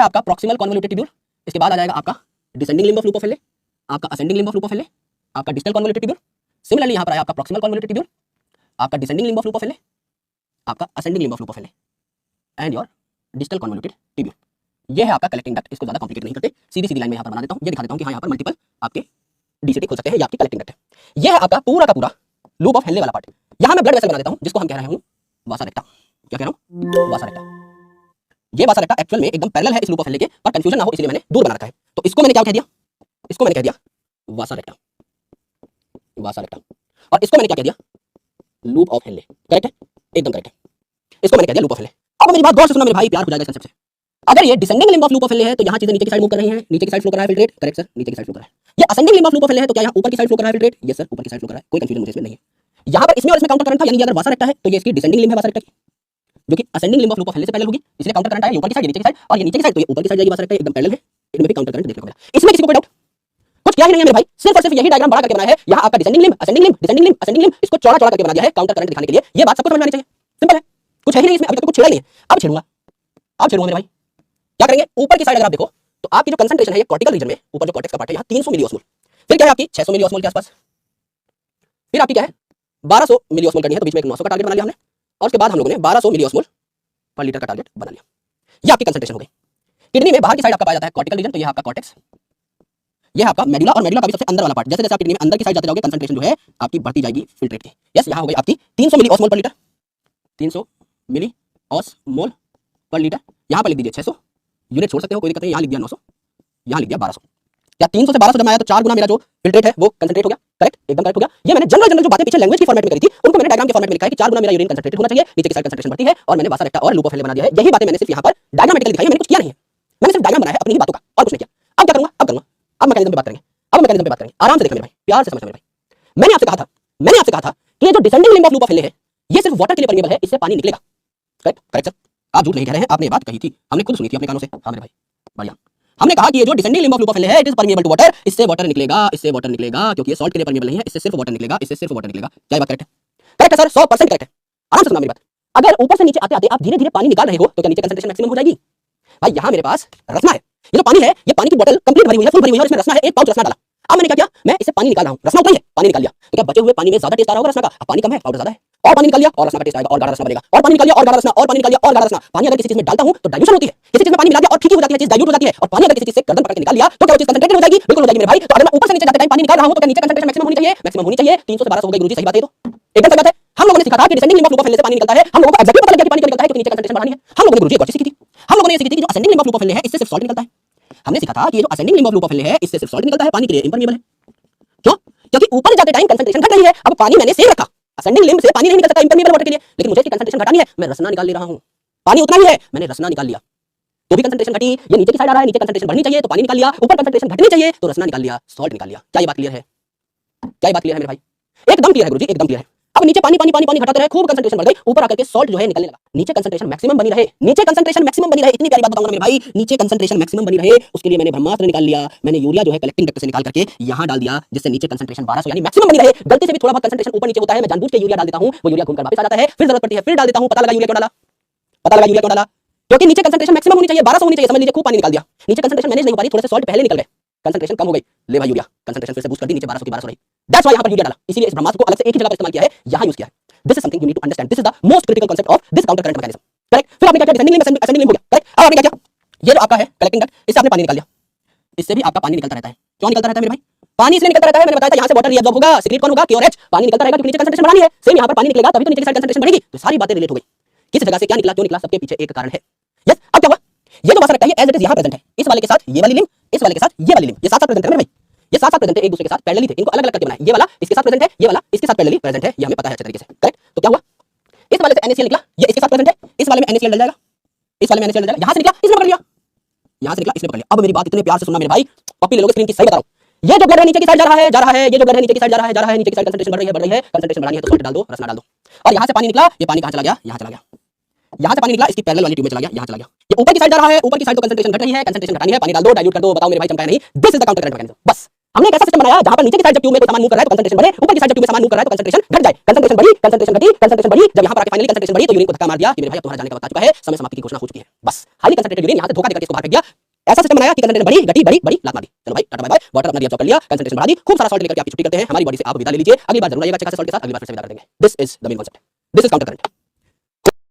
है आपका proximal convoluted tubule, इसके बाद आ जाएगा आपका descending limb of loop of Henle, आपका ascending limb of loop of Henle, आपका डिस्टल कॉन्वोल्यूटेड ट्यूब्यूल। सिमिलरली यहाँ पर आया आपका प्रॉक्सिमल कॉन्वोल्यूटेड ट्यूब्यूल, आपका descending limb of loop of Henle, आपका ascending limb of loop of Henle and your distal convoluted tubule. ये है आपका कलेक्टिंग डक्ट। इसको ज्यादा कॉम्प्लिकेट नहीं करते, सीधी सीधी लाइन में यहाँ पर बना देता हूँ। ये दिखा देता हूँ कि हाँ यहाँ पर मल्टीपल आपके डीसीटी खुल सकते हैं, ये आपकी कलेक्टिंग डक्ट है। ये है आपका पूरा का पूरा लूप ऑफ हेले वाला पार्ट। यहाँ मैं ब्लड वेसल बना देता हूँ जिसको हम कह रहे हैं वासा रेक्टा। क्या कह रहा हूँ? वासा रेक्टा। ये वासा रेक्टा एक्चुअल में एकदम पैरेलल है इस लूप ऑफ हेले के, पर कंफ्यूजन ना हो इसलिए मैंने दूर बना रखा है। तो इसको मैंने क्या कह दिया? इसको मैंने कह दिया वासा रेक्टा, वासा रेक्टा। और इसको मैंने क्या कह दिया? लूप ऑफ हेले। करेक्ट है? एकदम करेक्ट है। इसको मैंने कह दिया लूप ऑफ हेले। अब मेरी बात गौर से सुनना मेरे भाई, प्यार हो जाएगा इस कंसेप्ट से। अगर ये descending limb of loop of Henle है तो यहाँ चीजें नीचे की साइड मूव कर रही हैं, नीचे की साइड फ्लो कर रहा है फिल्ट्रेट। करेक्ट सर, नीचे की साइड फ्लो कर रहा है। ये ascending limb of loop of Henle है तो क्या यहाँ ऊपर की साइड फ्लो कर रहा है फिल्ट्रेट? यस सर, ऊपर की साइड फ्लो कर रहा है। कोई कंफ्यूजन मुझे इसमें नहीं है। यहाँ पर इसमें और इसमें काउंटर करंट था, यानी अगर वासा रेक्टा है तो ये इसकी डिसेंडिंग लिम्ब है वासा रेक्टा की, जो कि ascending limb of loop of हेले से पैरेलल होगी, इसलिए काउंटर करंट है ऊपर की साइड नीचे की साइड, और ये नीचे की साइड तो ये ऊपर की साइड जाएगी, वासा रेक्टा एकदम पैरेलल है, इनमें भी काउंटर करंट देखने को मिला। इसमें किसी को कोई डाउट? कुछ क्या ही नहीं है मेरे भाई, सिर्फ और सिर्फ यही डायग्राम बड़ा करके बनाया है। यहाँ आपका descending limb, ascending limb, descending limb, ascending limb, इसको चौड़ा चौड़ा करके बना दिया है काउंटर करंट दिखाने के लिए। ये बात सबको समझ में आनी चाहिए, सिंपल है, कुछ है ही नहीं इसमें, अभी तक कुछ छेड़ा नहीं है। अब छेड़ूंगा, अब छेड़ूंगा मेरे भाई। क्या करेंगे? ऊपर की साइड अगर आप देखो तो आपकी जो कंसंट्रेशन है ये कॉर्टिकल रीजन में, ऊपर जो कॉर्टेक्स का पार्ट है यहाँ 300 मिलीओस्मोल, फिर क्या है आपकी 600 मिलीओस्मोल के आसपास, फिर आपकी क्या है 1200 मिलीओस्मोल करनी है, तो बीच में एक 900 का टारगेट बना लिया हमने, और उसके बाद हम लोगों ने 1200 मिलीओस्मोल पर लीटर का टारगेट बना लिया। ये आपकी कंसंट्रेशन हो गई। किडनी में बाहर की साइड आपका पाया जाता है कॉर्टिकल रीजन, तो ये आपका कॉर्टेक्स, ये आपका मेडुला, और मेडुला का भी सबसे अंदर वाला पार्ट। जैसे जैसे आप किडनी में अंदर की साइड जाते जाओगे कंसंट्रेशन जो है आपकी बढ़ती जाएगी फिल्ट्रेट की। यस, यहाँ हो गई आपकी 300 मिलीओस्मोल पर लीटर, 300 मिलीओस्मोल पर लीटर। यहाँ पर लिख दीजिए 600, यूनिट छोड़ सकते हो कोई दिक्कत नहीं, यहाँ लिख दिया 900, यहाँ लिख दिया 1200। क्या 300 से 1200 जब आया तो 4 गुना मेरा जो फिल्ट्रेट है वो कंसंट्रेट हो गया? करेक्ट, एकदम करेक्ट हो गया। ये मैंने जनरल जो बातें पीछे लैंग्वेज की फॉर्मेट में करी थी उनको मैंने डायग्राम के फॉर्मेट में लिखा है कि 4 गुना मेरा यूरिन कंसंट्रेट होना चाहिए, नीचे की साइड कंसंट्रेशन बढ़ती है, और मैंने वासा रेक्टा और लूप ऑफ हेले बना दिया है। यही बातें मैंने सिर्फ यहाँ पर डायग्रामेटिकली दिखाई है, मैंने कुछ किया नहीं है, मैंने सिर्फ डायग्राम बनाया है अपनी ही बातों का, और कुछ नहीं किया। अब क्या करूंगा? अब मैकेनिज्म पे बात करेंगे, अब मैकेनिज्म पे बात करेंगे। आराम से देखना मेरे भाई, प्यार से समझना मेरे भाई। मैंने आपसे कहा था कि ये जो descending limb of loop of Henle है ये सिर्फ वाटर के लिए परमिएबल है, इससे पानी निकलेगा। करेक्ट, करेक्ट सर, आप झूठ नहीं कह रहे हैं, आपने बात कही थी, हमने खुद सुनी थी अपने कानों से। हाँ मेरे भाई, बढ़िया। हमने कहा कि ये जो descending limb of loop of Henle है it is permeable to water, इससे वाटर निकलेगा, इससे वाटर निकलेगा, क्योंकि ये सॉल्ट के लिए परमिएबल नहीं है, इससे सिर्फ वाटर निकलेगा, इससे सिर्फ वाटर निकलेगा। क्या बात करेक्ट है? करेक्ट है सर, 100% करेक्ट है। आराम से सुनना मेरी बात। अगर ऊपर से नीचे आते आते आप धीरे धीरे पानी निकाल रहे हो तो क्या नीचे कंसंट्रेशन मैक्सिमम हो जाएगी? भाई यहाँ मेरे पास रसना है, ये जो पानी है ये पानी की बोतल कंप्लीट भरी हुई है, फुल भरी हुई है, और इसमें रसना है, एक पाउच रसना डाला। अब मैंने क्या किया? मैं इसे पानी निकाल रहा हूँ, रसना उतना ही है, पानी निकाल लिया, तो क्या बचे हुए पानी में ज्यादा टेस्ट आ रहा होगा रसना का? अब पानी कम है, पाउडर ज्यादा है, और पानी निकाल लिया और रसना का टेस्ट आएगा, और गाढ़ा रसना बनेगा, और पानी निकाल लिया और गाढ़ा रसना, और पानी निकाल लिया और गाढ़ा रसना। पानी अगर किसी चीज में डालता हूं तो डाइल्यूशन होती है, किसी चीज में पानी मिला दिया और फीकी हो जाती है, चीज डाइल्यूट हो जाती है, और पानी अगर किसी चीज से गर्दन पकड़ के निकाल लिया तो क्या वो चीज कंसंट्रेटेड हो जाएगी? बिल्कुल हो जाएगी मेरे भाई। तो अगर मैं ऊपर से नीचे जाते टाइम पानी निकाल रहा हूं तो क्या नीचे कंसंट्रेशन मैक्सिमम होनी चाहिए? मैक्सिमम होनी चाहिए। 300 से 1200 हो गई गुरुजी, सही बात है। तो एकदम सही बात है। हम लोगों ने सीखा था कि descending limb of loop of हेले से पानी निकलता है, हम लोगों को एग्जैक्टली पता लग गया कि पानी निकलता है क्योंकि नीचे कंसंट्रेशन बढ़ानी है। हम लोगों ने गुरुजी एक और चीज सीखी थी, हम लोगों ने ये सीखी थी कि जो ascending limb of loop of Henle है इससे सिर्फ सॉल्ट निकलता है। हमने सीखा था कि ये जो ascending limb of loop of Henle है इससे सिर्फ सॉल्ट निकलता है, पानी के लिए इम्परमिएबल है। क्यों? क्योंकि ऊपर जाते टाइम कंसंट्रेशन घट रही है। अब पानी मैंने सेम रखा, असेंडिंग लिम्ब से पानी नहीं निकल सकता इम्परमिएबल वाटर के लिए, लेकिन मुझे इसकी कंसंट्रेशन घटानी है, मैं रसना निकाल ले रहा हूं। पानी उतना ही है, मैंने रसना निकाल लिया तो भी कंसंट्रेशन घटी। ये नीचे की साइड आ रहा है, नीचे कंसंट्रेशन बढ़नी चाहिए तो पानी निकाल लिया, ऊपर कंसंट्रेशन घटनी चाहिए तो रसना निकाल लिया, सॉल्ट निकाल लिया। क्या ये बात क्लियर है? क्या ये बात क्लियर है मेरे भाई? एकदम क्लियर है गुरुजी, एकदम क्लियर है। अब नीचे पानी पानी पानी पानी घटाते रहे, खूब कंसंट्रेशन बढ़ गई, ऊपर आकर के सॉल्ट जो है निकलने लगा, नीचे कंसंट्रेशन मैक्सिमम बनी रहे, नीचे कंसंट्रेशन मैक्सिमम बनी रहे। इतनी प्यारी बात बताऊंगा मेरे भाई, नीचे कंसंट्रेशन मैक्सिमम बनी रहे उसके लिए मैंने ब्रह्मास्त्र निकाल लिया, मैंने यूरिया जो है कलेक्टिंग डक्ट से निकाल करके यहां डाल दिया, जिससे नीचे कंसंट्रेशन 1200 यानी मैक्सिमम बनी रहे। गलती से भी थोड़ा बहुत कंसंट्रेशन ऊपर नीचे होता है, मैं जानबूझ के यूरिया डाल देता हूं, वो यूरिया घूमकर वापस आ जाता है, फिर जरूरत पड़ती है फिर डाल देता हूं। पता लगा यूरिया क्यों डाला? पता लगा यूरिया क्यों डाला? क्योंकि नीचे कंसंट्रेशन मैक्सिमम होनी चाहिए, 1200 होनी चाहिए। समझ लीजिए खूब पानी निकाल दिया, नीचे कंसंट्रेशन मैनेज नहीं हो पा रही, थोड़े से सॉल्ट पहले निकल गए, कंसंट्रेशन कम हो गई, ले भाई यूरिया कंसंट्रेशन फिर से बूस्ट कर दी, नीचे 1200 की 1200 रही। दैट्स व्हाई यहां पर यूरिया डाला, इसीलिए इस ब्रह्मास्त्र को अलग से एक ही जगह पर इस्तेमाल किया है, यहां यूज किया है। This is something you need to understand, this is the most critical concept of this counter current mechanism. Correct? फिर आपने क्या किया? डिसेंडिंग लिम्ब असेंडिंग लिम्ब हो गया। करेक्ट? अब आपने क्या किया? ये जो आपका है कलेक्टिंग डक्ट, इससे आपने पानी निकाल लिया, इससे भी आपका पानी निकलता रहता है। क्यों निकलता रहता है मेरे भाई? पानी इसलिए निकलता रहता है, मैंने बताया था यहां से वाटर रिएब्सॉर्ब होगा, सीक्रेट कौन होगा? क्योरेच। पानी निकलता रहेगा क्योंकि नीचे कंसंट्रेशन बढ़ानी है, सेम यहां पर पानी निकलेगा तभी तो नीचे की साइड कंसंट्रेशन बढ़ेगी। तो सारी बातें रिलेट हो गई, किस जगह से क्या निकला, क्यों निकला, सबके पीछे एक कारण है। यस, अब क्या हुआ? ये जो वासा रेक्टा है एज इट इज यहां प्रेजेंट है, इस वाले के साथ ये वाली लिंक, इस वाले के साथ ये वाली लिंक, ये साथ साथ प्रेजेंट है मेरे भाई, ये साथ साथ प्रेजेंट है, एक दूसरे के साथ पैरेलली थे, इनको अलग अलग करके बनाया। ये वाला इसके साथ प्रेजेंट है, ये वाला इसके साथ पैरेलली प्रेजेंट है, ये हमें पता है अच्छे तरीके से। करेक्ट? तो क्या हुआ? इस वाले से NaCl निकला, ये इसके साथ प्रेजेंट है, इस वाले में NaCl डल जाएगा, इस वाले में NaCl डल जाएगा, यहां से निकला इसने पकड़ लिया, यहां से निकला इसने पकड़ लिया। अब मेरी बात इतने प्यार से सुनना मेरे भाई, कॉपी ले लोगे स्क्रीन की, सही बता रहा हूं। ये जो ब्लड है नीचे की साइड जा रहा है, जा रहा है, ये जो ब्लड है नीचे की साइड जा रहा है, जा रहा है, नीचे की साइड कंसंट्रेशन बढ़ रही है, बढ़ रही है, कंसंट्रेशन बढ़ानी है तो सॉल्ट डाल दो, रसना डाल दो। और यहां से पानी निकला, ये पानी कहां चला गया? यहां चला गया, यहां से पानी निकला इसकी पैरेलल वाली ट्यूब में चला गया, यहां चला गया। ये ऊपर की साइड जा रहा है, ऊपर की साइड तो कंसंट्रेशन घट रही है, कंसंट्रेशन घटानी है, पानी डाल दो, डाइल्यूट कर दो, बताओ मेरे भाई चमका है नहीं। This is the counter current mechanism. बस हमने एक ऐसा सिस्टम बनाया जहां पर नीचे की साइड जब ट्यूब में कोई सामान मूव कर रहा है तो कंसंट्रेशन बढ़े, ऊपर की साइड जब ट्यूब में सामान मूव कर रहा है तो कंसंट्रेशन घट जाए। कंसंट्रेशन बढ़ी, कंसंट्रेशन घटी, कंसंट्रेशन बढ़ी। जब यहां पर आके फाइनली कंसंट्रेशन बढ़ी तो यूरिन को धक्का मार दिया कि मेरे भाई अब तुम्हारा जाने का वक्त आ चुका है, समय समाप्ति की घोषणा हो चुकी है। बस हाईली कंसंट्रेटेड यूरिन यहां से धोखा देकर इसको बाहर फेंक दिया। ऐसा सिस्टम बनाया कि कंसंट्रेशन बढ़ी, घटी, बढ़ी, बढ़ी, लात मार दी। चलो भाई टाटा बाय बाय, वाटर अपना रिएब्सॉर्ब कर लिया, कंसंट्रेशन बढ़ा दी, खूब सारा सॉल्ट लेकर आपकी छुट्टी करते हैं। हमारी बॉडी से आप विदा ले लीजिए, अगली बार जरूर आइएगा अच्छे खासे सॉल्ट के साथ, अगली बार फिर से विदा कर देंगे। This is the main concept, this is counter current.